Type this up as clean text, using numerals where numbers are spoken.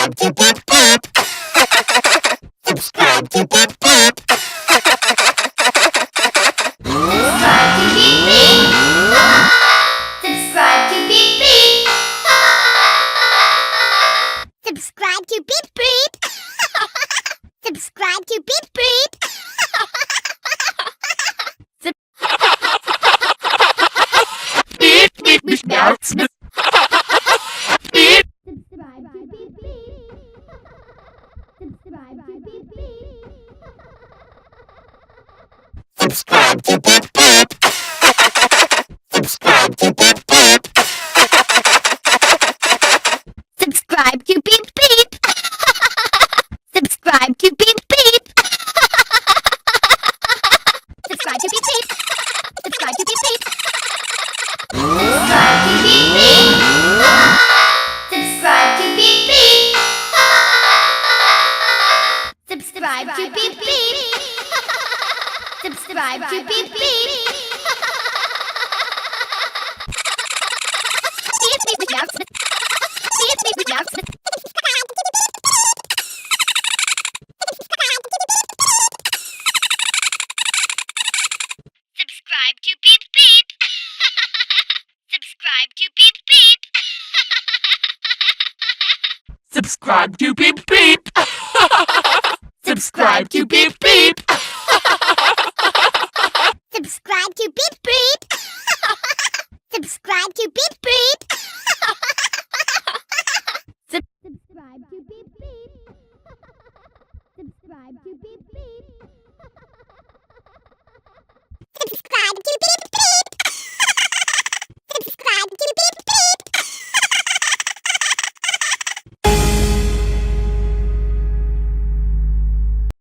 Subscribe to Beep Beep. Subscribe to Beep Beep. Subscribe to Beep Beep. Subscribe to Beep Beep. Subscribe to Beep Beep. Subscribe to Beep Beep. Beep beep beep bounce. Beep. Subscribe to Beep Beep. Subscribe to Beep Beep. Subscribe to Beep Beep. Subscribe to Beep Beep. Subscribe to Beep Beep. Subscribe to Beep Beep. Subscribe to Beep Beep. Subscribe to Beep Beep. Subscribe to Beep Beep. Subscribe to Beep Beep. Subscribe to Beep Beep. Subscribe to Beep Beep. Subscribe to Beep Beep. Subscribe to Beep Beep. Subscribe to Beep Beep. Subscribe to Beep Beep. Subscribe to Beep Beep. Subscribe to Beep Beep.